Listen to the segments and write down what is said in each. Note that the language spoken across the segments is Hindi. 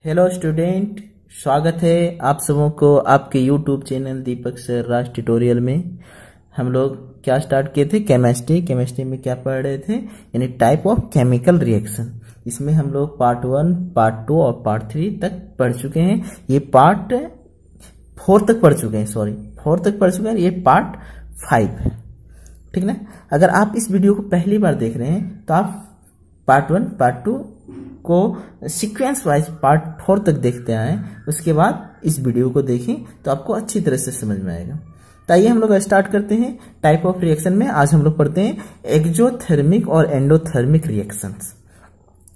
हेलो स्टूडेंट, स्वागत है आप सबों को आपके यूट्यूब चैनल दीपक सर राज ट्यूटोरियल में। हम लोग क्या स्टार्ट किए थे? केमिस्ट्री में क्या पढ़ रहे थे? यानी टाइप ऑफ केमिकल रिएक्शन। इसमें हम लोग पार्ट 1, पार्ट 2 और पार्ट 3 तक पढ़ चुके हैं। ये पार्ट 4 तक पढ़ चुके हैं, सॉरी 4 तक पढ़ चुके हैं। ये पार्ट 5 है, ठीक ना। अगर आप इस वीडियो को पहली बार देख रहे हैं तो आप पार्ट 1, पार्ट 2 को सीक्वेंस वाइज पार्ट 4 तक देखते आए, उसके बाद इस वीडियो को देखें तो आपको अच्छी तरह से समझ में आएगा। तो आइए हम लोग स्टार्ट करते हैं टाइप ऑफ रिएक्शन में। आज हम लोग पढ़ते हैं एक्सोथर्मिक और एंडोथर्मिक रिएक्शंस,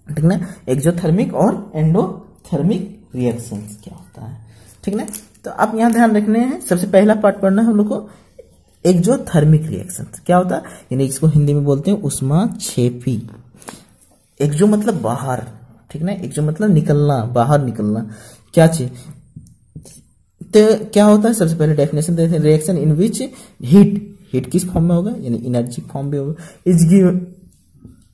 ठीक ना। एक्सोथर्मिक और एंडोथर्मिक रिएक्शंस क्या होता है, ठीक ना। तो आप यहाँ ध्यान रखने हैं, सबसे पहला पार्ट पढ़ना है हम लोग को एक्सोथर्मिक रिएक्शंस क्या होता है। यानी इसको हिंदी में बोलते हैं उष्माक्षेपी। एक्सो मतलब बाहर, ठीक ना। एक्सो मतलब निकलना, बाहर निकलना। क्या चीज तो क्या होता है? सबसे पहले डेफिनेशन देते हैं, रिएक्शन इन विच हीट किस फॉर्म में होगा, यानी एनर्जी फॉर्म में होगा, is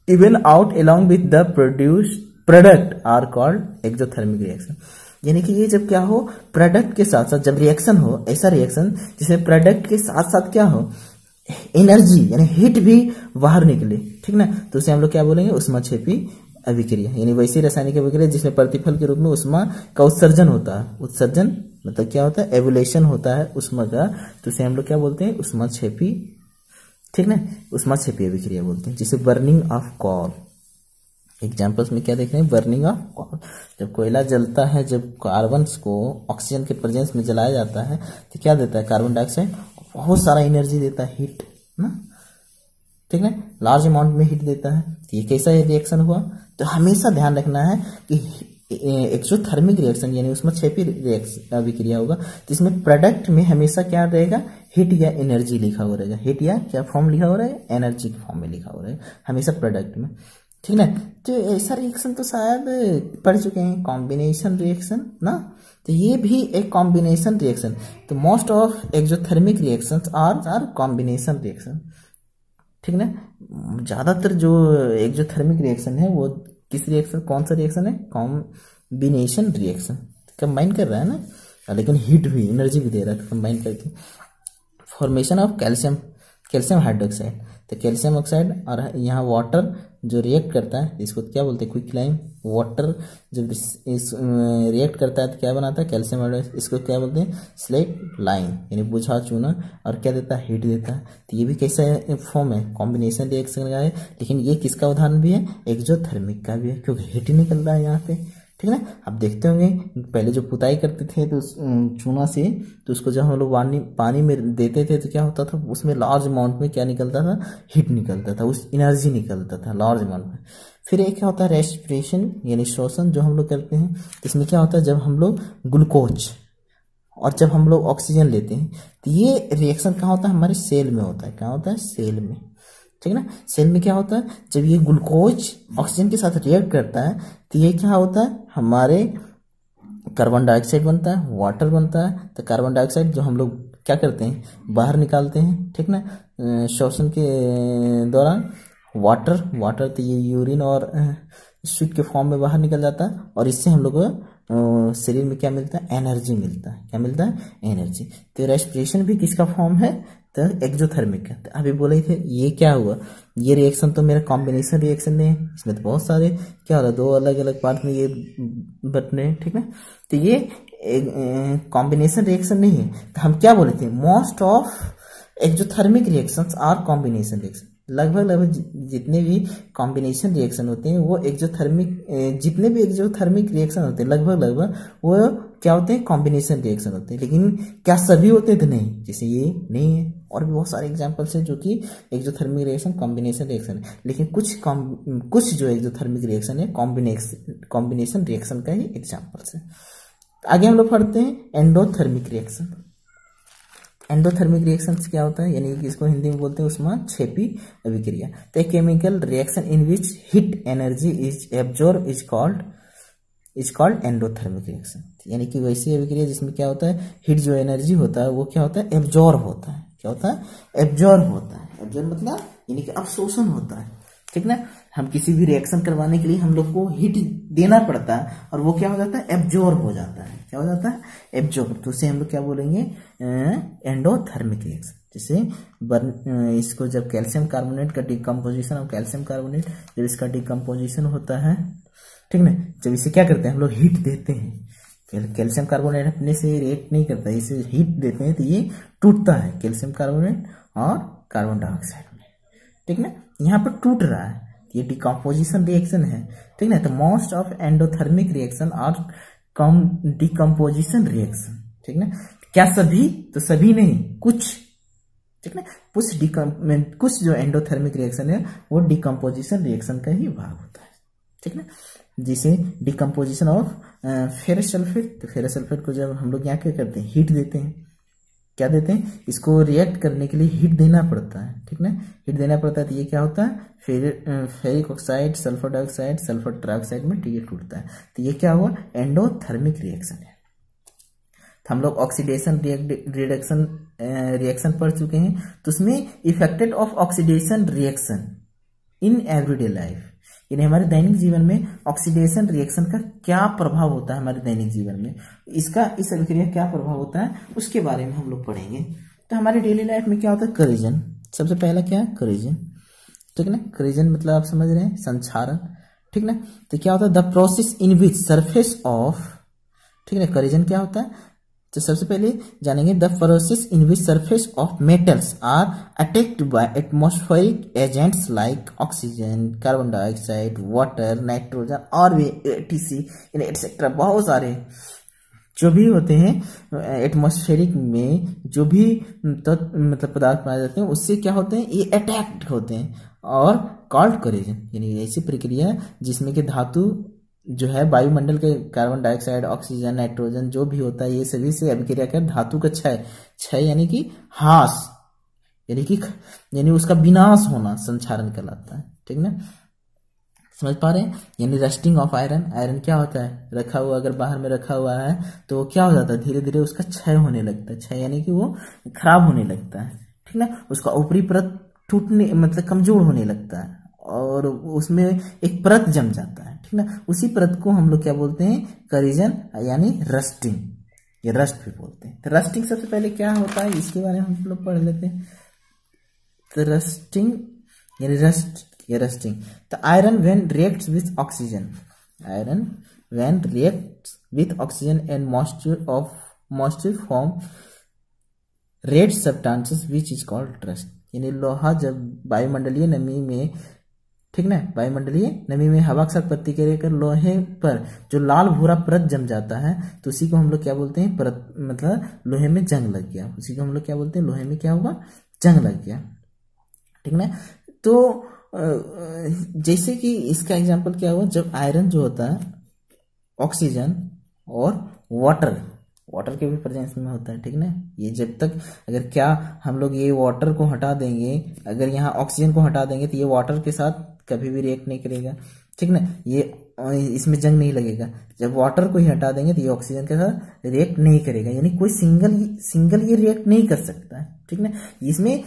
given out along with the produce product are called exothermic reaction. यानी कि ये जब क्या हो, प्रोडक्ट के साथ साथ जब रिएक्शन हो, ऐसा रिएक्शन जिसमें प्रोडक्ट के साथ साथ क्या हो, एनर्जी यानी हीट भी बाहर निकले, ठीक ना। तो उसे हम लोग क्या बोलेंगे? उष्माक्षेपी अभिक्रिया। यानी वैसी रासायनिक अभिक्रिया जिसमें प्रतिफल के रूप में उष्मा का उत्सर्जन होता है। उत्सर्जन मतलब क्या होता है? एवोल्यूशन होता है उष्मा का, तो उसे हम लोग क्या बोलते हैं? उष्माक्षेपी, ठीक ना। उष्माक्षेपी अभिक्रिया बोलते हैं। जैसे बर्निंग ऑफ कोल, एग्जाम्पल्स में क्या देख रहे हैं? Burning of coal. जब कोयला जलता है, जब कार्बन को ऑक्सीजन के प्रेजेंस में जलाया जाता है तो क्या देता है? कार्बन डाइऑक्साइड बहुत सारा एनर्जी देता है, हीट ना, ठीक है, लार्ज अमाउंट में हीट देता है। तो ये कैसा रिएक्शन हुआ? तो हमेशा ध्यान रखना है कि एक्सोथर्मिक रिएक्शन यानी उसमें उष्माक्षेपी रिएक्शन अभिक्रिया होगा, तो इसमें प्रोडक्ट में हमेशा क्या रहेगा? हीट या एनर्जी लिखा हुआ रहेगा। हीट या क्या फॉर्म लिखा हुआ रहेगा? एनर्जी के फॉर्म में लिखा हुआ रहेगा हमेशा प्रोडक्ट में, ठीक ना। तो ऐसा रिएक्शन तो शायद पढ़ चुके हैं, कॉम्बिनेशन रिएक्शन ना। तो ये भी एक कॉम्बिनेशन रिएक्शन। तो most of exothermic reactions are combination reaction, ठीक ना। ज्यादातर जो एक्सोथर्मिक रिएक्शन है वो किस रिएक्शन, कौन सा रिएक्शन है? Combination reaction. कंबाइन कर रहा है ना, लेकिन हीट भी, एनर्जी भी दे रहा है कंबाइन करके। Formation of calcium hydroxide. तो कैल्शियम ऑक्साइड और यहाँ वाटर जो रिएक्ट करता है, इसको क्या बोलते हैं? क्विकलाइन। वाटर जब इस रिएक्ट करता है तो क्या बनाता है? Calcium hydroxide. इसको क्या बोलते हैं? स्लेट लाइन, यानी बुझा चूना। और क्या देता है? हीट देता है। तो ये भी कैसा फॉर्म है? कॉम्बिनेशन रिएक्शन का है। लेकिन ये किसका उदाहरण भी है? एक्सोथर्मिक का भी है, क्योंकि हीट निकल रहा है यहाँ पे, ठीक है ना। आप देखते होंगे पहले जो पुताई करते थे तो चूना से, तो उसको जब हम लोग पानी में देते थे तो क्या होता था? उसमें लार्ज अमाउंट में क्या निकलता था? हीट निकलता था, उस एनर्जी निकलता था लार्ज अमाउंट में। फिर एक क्या होता है? रेस्पिरेशन यानी श्वसन जो हम लोग करते हैं। इसमें क्या होता है? जब हम लोग ग्लूकोज और जब हम लोग ऑक्सीजन लेते हैं तो ये रिएक्शन कहाँ होता है? हमारे सेल में होता है। क्या होता है? सेल में, ठीक है ना। सेल में क्या होता है? जब ये ग्लूकोज ऑक्सीजन के साथ रिएक्ट करता है तो ये क्या होता है? हमारे कार्बन डाइऑक्साइड बनता है, वाटर बनता है। तो कार्बन डाइऑक्साइड जो हम लोग क्या करते हैं? बाहर निकालते हैं, ठीक ना, श्वसन के दौरान। वाटर तो ये यूरिन और स्वीट के फॉर्म में बाहर निकल जाता है, और इससे हम लोग को शरीर में क्या मिलता है? एनर्जी मिलता है। क्या मिलता है? एनर्जी। तो रेस्पिरेशन भी किसका फॉर्म है? तो एक्सोथर्मिक का। अभी बोले थे ये क्या हुआ? ये रिएक्शन तो मेरा कॉम्बिनेशन रिएक्शन है, इसमें तो बहुत सारे क्या हो रहा है? दो अलग अलग पार्ट में ये बटने, ठीक ना। तो ये कॉम्बिनेशन रिएक्शन नहीं है। तो हम क्या बोले थे? Most of exothermic reactions are combination reaction. लगभग जितने भी कॉम्बिनेशन रिएक्शन होते हैं वो एक्सोथर्मिक, जितने भी एक्सोथर्मिक रिएक्शन होते हैं लगभग वो क्या होते हैं? कॉम्बिनेशन रिएक्शन होते हैं। लेकिन क्या सभी होते हैं? तो नहीं, जैसे ये नहीं है। और भी बहुत सारे एग्जांपल्स हैं जो कि एक्सोथर्मिक रिएक्शन कॉम्बिनेशन रिएक्शन है। लेकिन कुछ जो एक्सोथर्मिक रिएक्शन है कॉम्बिनेशन रिएक्शन का ही एग्जांपल्स है। आगे हम लोग पढ़ते हैं एंडोथर्मिक रिएक्शन। एंडोथर्मिक रिएक्शन क्या होता है? यानी कि इसको हिंदी में बोलते हैं उष्माक्षेपी अभिक्रिया। तो chemical reaction in which heat energy is absorb is called endothermic reaction. यानी कि वैसी अभिक्रिया जिसमें क्या होता है? हीट जो एनर्जी होता है वो क्या होता है? एब्जॉर्ब होता है। क्या होता है? एब्जॉर्ब होता है। एब्जॉर्ब मतलब यानी कि अवशोषण होता है। ठीक ना। हम किसी भी रिएक्शन करवाने के लिए हम लोग को हीट देना पड़ता है और वो क्या हो जाता है, एब्जॉर्ब हो जाता है। क्या हो जाता है, एब्जॉर्ब। तो उसे हम लोग क्या बोलेंगे, एंडोथर्मिक रिएक्शन। जैसे इसको जब कैल्शियम कार्बोनेट का डिकम्पोजिशन और कैल्शियम कार्बोनेट जब इसका डिकम्पोजिशन होता है, ठीक ना, जब इसे क्या करते हैं हम लोग, हीट देते हैं। कैल्शियम कार्बोनेट अपने से रिएक्ट नहीं करता, इसे हीट देते हैं तो ये टूटता है, कैल्शियम कार्बोनेट और कार्बन डाइऑक्साइड में, ठीक ना। यहाँ पर टूट रहा है, ये डिकम्पोजिशन रिएक्शन है, ठीक ना। तो मोस्ट ऑफ एंडोथर्मिक रिएक्शन और डिकम्पोजिशन रिएक्शन, ठीक ना। क्या सभी, तो सभी नहीं, कुछ, ठीक ना। कुछ जो एंडोथर्मिक रिएक्शन है वो डिकम्पोजिशन रिएक्शन का ही भाग होता है, ठीक ना। जिसे डिकम्पोजिशन ऑफ फेरस सल्फेट, तो फेरस सल्फेट को जब हम लोग यहाँ क्या करते हैं, हीट देते हैं। क्या देते हैं, इसको रिएक्ट करने के लिए हीट देना पड़ता है, ठीक ना। हीट देना पड़ता है तो ये क्या होता है, ferric oxide, sulphur dioxide, sulphur trioxide में ये टूटता है। तो ये क्या हुआ, एंडोथर्मिक रिएक्शन है। तो हम लोग ऑक्सीडेशन रिडक्शन रिएक्शन पढ़ चुके हैं। तो उसमें affected of oxidation reaction in everyday life, यानी हमारे दैनिक जीवन में ऑक्सीडेशन रिएक्शन का क्या प्रभाव होता है हमारे दैनिक जीवन में, इसका इस अभिक्रिया क्या प्रभाव होता है उसके बारे में हम लोग पढ़ेंगे। तो हमारे डेली लाइफ में क्या होता है, करीजन। सबसे पहला क्या है, करीजन, ठीक ना। करीजन मतलब आप समझ रहे हैं, संक्षारण, ठीक ना। तो क्या होता है, the process in which surface of, ठीक है, करीजन क्या होता है। तो सबसे पहले जानेंगे, the process in which surface of metals are attacked by atmospheric agents like oxygen, carbon dioxide, water, nitrogen और भी etc एटसेट्रा, बहुत सारे जो भी होते हैं एटमॉस्फेरिक में, जो भी मतलब पदार्थ पाए जाते हैं उससे क्या होते हैं, ये अटैक्ट होते हैं और कॉल्ड करीजन, यानी ऐसी प्रक्रिया जिसमें कि धातु जो है वायुमंडल के कार्बन डाइऑक्साइड, ऑक्सीजन, नाइट्रोजन जो भी होता है ये सभी से अभिक्रिया कर धातु का क्षय यानी कि हास, यानी उसका विनाश होना संक्षारण कहलाता है, ठीक ना। समझ पा रहे हैं, यानी रस्टिंग ऑफ आयरन। आयरन क्या होता है, रखा हुआ, अगर बाहर में रखा हुआ है तो क्या हो जाता है, धीरे धीरे उसका क्षय होने लगता है। क्षय यानी कि वो खराब होने लगता है, ठीक ना। उसका ऊपरी परत टूटने मतलब कमजोर होने लगता है और उसमें एक परत जम जाता है, ठीक ना। उसी परत को हम लोग क्या बोलते हैं, करीजन यानी रस्टिंग, ये रस्ट भी बोलते हैं। तो रस्टिंग सबसे पहले क्या होता है इसके बारे में हम लोग पढ़ लेते हैं। तो रस्टिंग यानी रस्ट, ये रस्टिंग। तो iron when reacts with oxygen, iron when reacts with oxygen and moisture form red substances which is called rust. यानी लोहा जब वायुमंडलीय नमी में, ठीक ना, वायुमंडलीय नमी में हवा के साथ प्रतिक्रिया कर लोहे पर जो लाल भूरा परत जम जाता है तो उसी को हम लोग क्या बोलते हैं, परत मतलब लोहे में जंग लग गया, उसी को हम लोग क्या बोलते हैं, लोहे में क्या हुआ, जंग लग गया, ठीक ना। तो जैसे कि इसका एग्जांपल क्या हुआ, जब आयरन जो होता है ऑक्सीजन और वाटर के भी प्रेजेंस में होता है, ठीक ना। ये जब तक अगर क्या हम लोग ये वाटर को हटा देंगे, अगर यहाँ ऑक्सीजन को हटा देंगे तो ये वाटर के साथ कभी भी रिएक्ट नहीं करेगा, ठीक ना, ये इसमें जंग नहीं लगेगा। जब वाटर को ही हटा देंगे तो ये ऑक्सीजन के साथ रिएक्ट नहीं करेगा, यानी कोई सिंगल ये रिएक्ट नहीं कर सकता है, ठीक ना। इसमें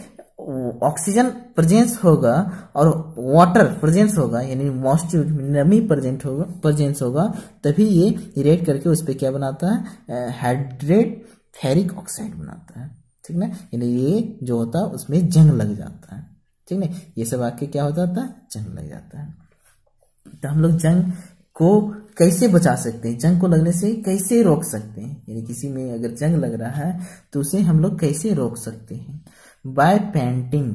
ऑक्सीजन प्रेजेंस होगा और वाटर प्रेजेंस होगा, यानी मॉइस्चर नमी प्रेजेंस होगा तभी ये रिएक्ट करके उस पर क्या बनाता है, हाइड्रेट फेरिक ऑक्साइड बनाता है, ठीक ना। यानी ये जो होता है उसमें जंग लग जाता है, ठीक ना। ये सब आके क्या हो जाता है, जंग लग जाता है। तो हम लोग जंग को कैसे बचा सकते हैं, जंग को लगने से कैसे रोक सकते हैं, यानी किसी में अगर जंग लग रहा है तो उसे हम लोग कैसे रोक सकते हैं, बाय पेंटिंग,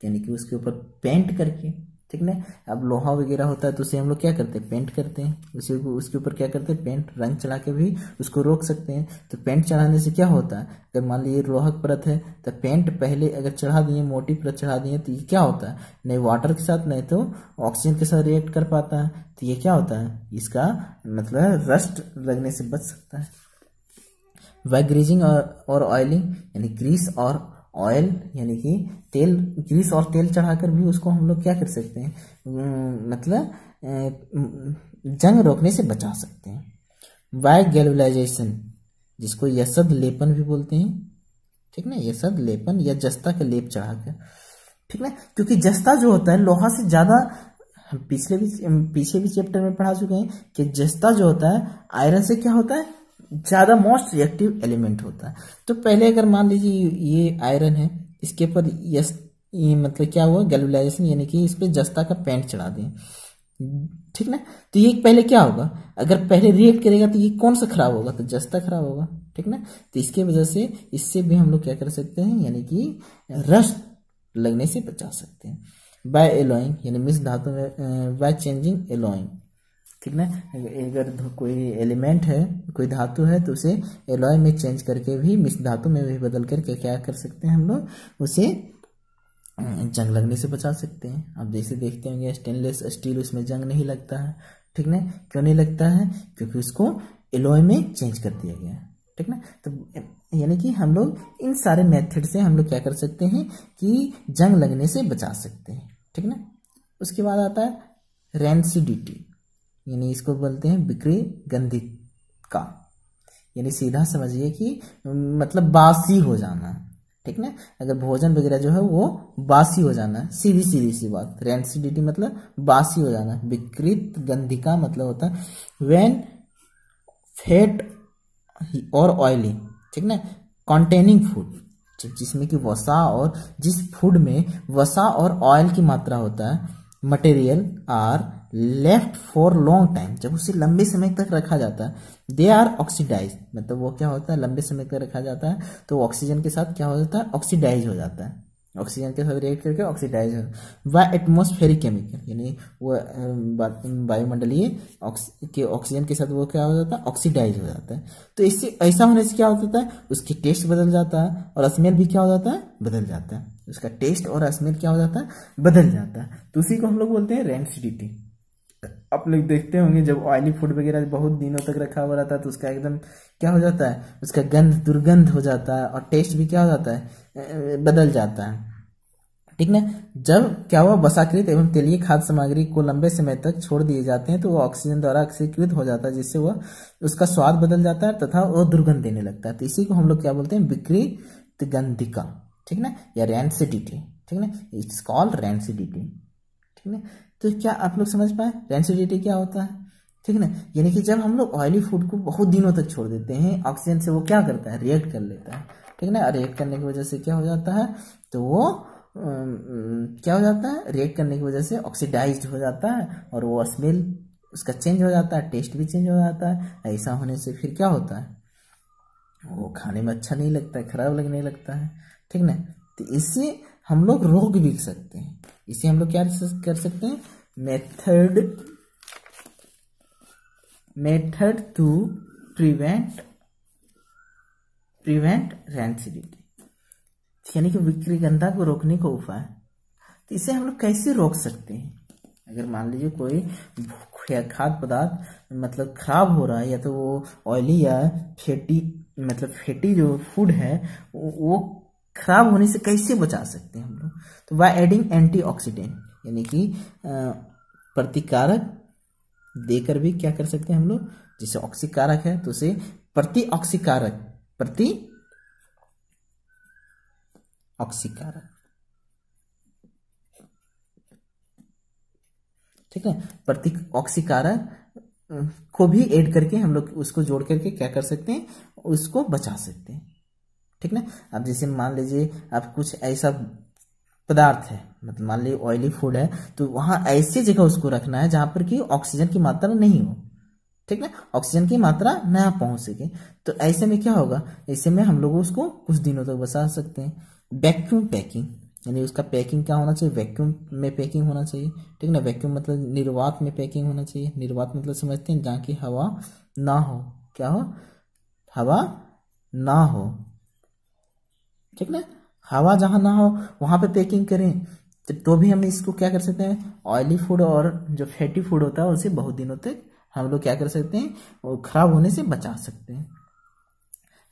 यानी कि उसके ऊपर पेंट करके, ठीक ना। अब लोहा वगैरह होता है तो उसे हम लोग क्या करते हैं, पेंट करते हैं, उसके ऊपर क्या करते हैं, पेंट रंग चढ़ा के भी उसको रोक सकते हैं। तो पेंट चढ़ाने से क्या होता है, अगर मान लीजिए लोहा की परत है तो पेंट पहले अगर चढ़ा दिए, मोटी परत चढ़ा दिए तो ये क्या होता है, नहीं वाटर के साथ नहीं तो ऑक्सीजन के साथ रिएक्ट कर पाता है, तो ये क्या होता है, इसका मतलब रस्ट लगने से बच सकता है। बाय ग्रीजिंग और ऑयलिंग, यानी ग्रीस और ऑयल यानी कि तेल, ग्रीस और तेल चढ़ाकर भी उसको हम लोग क्या कर सकते हैं, मतलब जंग रोकने से बचा सकते हैं। बाय गैल्वेनाइजेशन, जिसको यसद लेपन भी बोलते हैं, ठीक ना, यसद लेपन या जस्ता का लेप चढ़ाकर, ठीक ना। क्योंकि जस्ता जो होता है लोहा से ज्यादा हम पीछे भी चैप्टर में पढ़ा चुके हैं कि जस्ता जो होता है आयरन से क्या होता है, ज्यादा मोस्ट रिएक्टिव एलिमेंट होता है। तो पहले अगर मान लीजिए ये आयरन है, इसके ऊपर ये मतलब क्या हुआ, गैल्वेनाइजेशन, यानी कि इस पे जस्ता का पेंट चढ़ा दें, ठीक ना। तो ये पहले क्या होगा, अगर पहले रिएक्ट करेगा तो ये कौन सा खराब होगा, तो जस्ता खराब होगा, ठीक ना। तो इसके वजह से इससे भी हम लोग क्या कर सकते हैं, यानी कि रस्ट लगने से बचा सकते हैं बाय एलॉइंग, यानी मिश्र धातु में बाय चेंजिंग एलॉइंग, ठीक ना। अगर कोई एलिमेंट है, कोई धातु है, तो उसे एलॉय में चेंज करके भी, मिश्र धातु में भी बदल करके क्या कर सकते हैं हम लोग, उसे जंग लगने से बचा सकते हैं। आप जैसे देखते होंगे स्टेनलेस स्टील, उसमें जंग नहीं लगता है, ठीक ना। क्यों नहीं लगता है, क्योंकि उसको एलॉय में चेंज कर दिया गया है, ठीक ना। तो यानी कि हम लोग इन सारे मेथड से हम लोग क्या कर सकते हैं कि जंग लगने से बचा सकते हैं, ठीक ना। उसके बाद आता है रेंसिडिटी, यानी इसको बोलते हैं बिक्री गंधिका, यानी सीधा समझिए कि मतलब बासी हो जाना, ठीक ना। अगर भोजन वगैरह जो है वो बासी हो जाना, सीधी सी बात। रेंसिडिटी मतलब बासी हो जाना। विकृत गंधिका मतलब होता है व्हेन फैट और ऑयली, ठीक ना, कंटेनिंग फूड, जिसमें कि वसा, और जिस फूड में वसा और ऑयल की मात्रा होता है, material are left for long time, जब उसे लंबे समय तक रखा जाता है, दे आर ऑक्सीडाइज, मतलब वो क्या होता है, लंबे समय तक रखा जाता है तो ऑक्सीजन के साथ क्या हो जाता है, ऑक्सीडाइज हो जाता है, ऑक्सीजन के साथ रिएक्ट करके ऑक्सीडाइज हो। व एटमॉस्फेरिक केमिकल, यानी वो वायुमंडलीय ऑक्सीजन के साथ वो क्या हो जाता है, ऑक्सीडाइज हो जाता है। तो इससे ऐसा होने से क्या होता है, उसकी टेस्ट बदल जाता है और स्मेल भी क्या हो जाता है, बदल जाता है। उसका टेस्ट और स्मेल क्या हो जाता है, बदल जाता है। तो उसी को हम लोग बोलते हैं रेंसिडिटी। आप लोग देखते होंगे जब ऑयली फूड वगैरह बहुत दिनों तक रखा हुआ रहता है तो उसका एकदम क्या हो जाता है, उसका गंध दुर्गंध हो जाता है और टेस्ट भी क्या हो जाता है, बदल जाता है, ठीक ना। जब क्या हुआ, वसाकृत एवं तेलीय खाद्य सामग्री को लंबे समय तक छोड़ दिए जाते हैं तो वो ऑक्सीजन द्वारा ऑक्सीकृत हो जाता है, जिससे वह उसका स्वाद बदल जाता है तथा वो दुर्गंध देने लगता है। तो इसी को हम लोग क्या बोलते हैं, विकृत गंधिका, ठीक ना, या रेंसिडिटी, ठीक ना। इट्स कॉल्ड रेंसिडिटी, ठीक ना। तो क्या आप लोग समझ पाए रेंसिडिटी क्या होता है, ठीक ना। यानी कि जब हम लोग ऑयली फूड को बहुत दिनों तक छोड़ देते हैं, ऑक्सीजन से वो क्या करता है, रिएक्ट कर लेता है, ठीक ना। रिएक्ट करने की वजह से क्या हो जाता है, तो वो क्या हो जाता है, रिएक्ट करने की वजह से ऑक्सीडाइज्ड हो जाता है और वो स्मेल उसका चेंज हो जाता है, टेस्ट भी चेंज हो जाता है। ऐसा होने से फिर क्या होता है, वो खाने में अच्छा नहीं लगता है, खराब लगने लगता है, ठीक ना। तो इससे हम लोग रोक भी सकते हैं। इसे हम लोग क्या कर सकते हैं, मेथड टू प्रिवेंट रेंसिडिटी, यानी कि विकृगंधा को रोकने का उपाय। तो इसे हम लोग कैसे रोक सकते हैं, अगर मान लीजिए कोई खाद्य पदार्थ मतलब खराब हो रहा है, या तो वो ऑयली या फैटी जो फूड है वो खराब होने से कैसे बचा सकते हैं हम लोग, तो बाय एडिंग एंटीऑक्सीडेंट, यानी कि प्रतिकारक देकर भी क्या कर सकते हैं हम लोग, जैसे ऑक्सीकारक है तो उसे प्रतिऑक्सीकारक, ठीक है, प्रतिऑक्सीकारक को भी ऐड करके हम लोग उसको जोड़ करके क्या कर सकते हैं, उसको बचा सकते हैं, ठीक ना। अब जैसे मान लीजिए आप कुछ ऐसा पदार्थ है, मतलब मान लीजिए ऑयली फूड है, तो वहां ऐसी जगह उसको रखना है जहां पर कि ऑक्सीजन की मात्रा नहीं हो, ठीक ना, ऑक्सीजन की मात्रा न पहुंच सके। तो ऐसे में क्या होगा, ऐसे में हम लोग उसको कुछ दिनों तक बचा सकते हैं। वैक्यूम पैकिंग, यानी उसका पैकिंग क्या होना चाहिए, वैक्यूम में पैकिंग होना चाहिए, ठीक ना। वैक्यूम मतलब निर्वात में पैकिंग होना चाहिए। निर्वात मतलब समझते हैं, जहाँ की हवा ना हो, क्या हो, हवा ना हो, ठीक ना। हवा जहां ना हो वहां पे पैकिंग करें, तो भी हम इसको क्या कर सकते हैं, ऑयली फूड और जो फैटी फूड होता है उसे बहुत दिनों तक हम लोग क्या कर सकते हैं, वो खराब होने से बचा सकते हैं।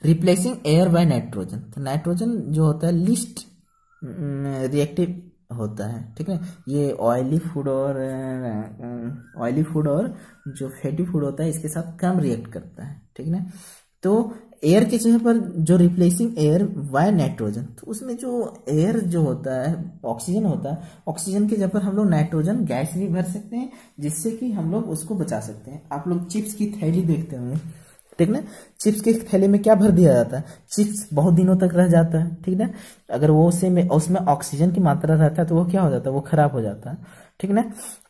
रिप्लेसिंग एयर बाय नाइट्रोजन, तो नाइट्रोजन जो होता है लिस्ट रिएक्टिव होता है, ठीक है। ये ऑयली फूड और जो फैटी फूड होता है इसके साथ कम रिएक्ट करता है, ठीक ना। तो एयर के जगह पर जो रिप्लेसिंग एयर बाय नाइट्रोजन, तो उसमें जो एयर जो होता है ऑक्सीजन होता है, ऑक्सीजन की जगह पर हम लोग नाइट्रोजन गैस भी भर सकते हैं, जिससे कि हम लोग उसको बचा सकते हैं। आप लोग चिप्स की थैली देखते होंगे, ठीक ना, चिप्स के थैले में क्या भर दिया जाता है, चिप्स बहुत दिनों तक रह जाता है, ठीक ना। अगर वो उसमें ऑक्सीजन की मात्रा रहता है तो वो क्या हो जाता है, वो खराब हो जाता है, ठीक ना।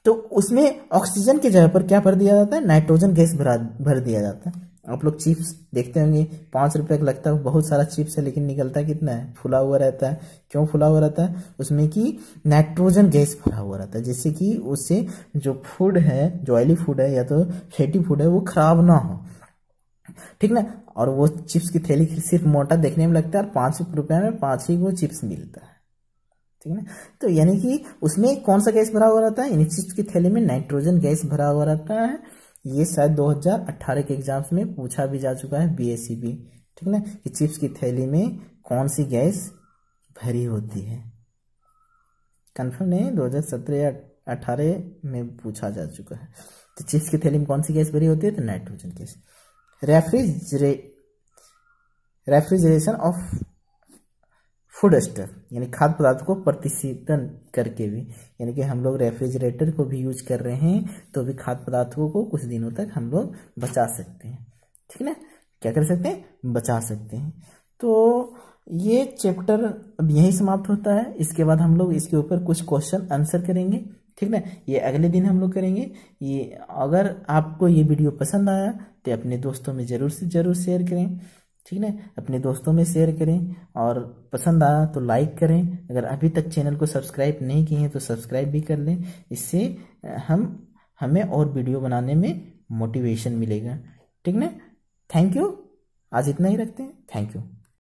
तो उसमें ऑक्सीजन की जगह पर क्या भर दिया जाता है, नाइट्रोजन गैस भर दिया जाता है। आप लोग चिप्स देखते होंगे, 5 रुपए का लगता है, बहुत सारा चिप्स है, लेकिन निकलता कितना है, फुला हुआ रहता है। क्यों फुला हुआ रहता है, उसमें की नाइट्रोजन गैस भरा हुआ रहता है, जिससे कि उससे जो फूड है, जो ऑयली फूड है या तो फैटी फूड है, वो खराब ना हो, ठीक ना। और वो चिप्स की थैली सिर्फ मोटा देखने में लगता है, और 5 रुपए में 5 ही वो चिप्स मिलता है, ठीक है ना। तो यानी कि उसमें कौन सा गैस भरा हुआ रहता है, यानी चिप्स की थैली में नाइट्रोजन गैस भरा हुआ रहता है। ये शायद 2018 के एग्जाम्स में पूछा भी जा चुका है, BSEB, ठीक ना, कि चिप्स की थैली में कौन सी गैस भरी होती है। कंफर्म नहीं, 2017 या 18 में पूछा जा चुका है। तो चिप्स की थैली में कौन सी गैस भरी होती है, तो nitrogen gas. Refrigeration of food stuff, यानी खाद्य पदार्थ को प्रतिशीतन करके भी, यानी कि हम लोग रेफ्रिजरेटर को भी यूज कर रहे हैं, तो भी खाद्य पदार्थों को कुछ दिनों तक हम लोग बचा सकते हैं, ठीक ना। क्या कर सकते हैं, बचा सकते हैं। तो ये चैप्टर अब यही समाप्त होता है। इसके बाद हम लोग इसके ऊपर कुछ क्वेश्चन आंसर करेंगे, ठीक ना। ये अगले दिन हम लोग करेंगे। ये अगर आपको ये वीडियो पसंद आया तो अपने दोस्तों में जरूर से जरूर शेयर करें, ठीक ना, अपने दोस्तों में शेयर करें, और पसंद आया तो लाइक करें। अगर अभी तक चैनल को सब्सक्राइब नहीं किए हैं तो सब्सक्राइब भी कर लें, इससे हमें और वीडियो बनाने में मोटिवेशन मिलेगा, ठीक ना। थैंक यू, आज इतना ही रखते हैं, थैंक यू।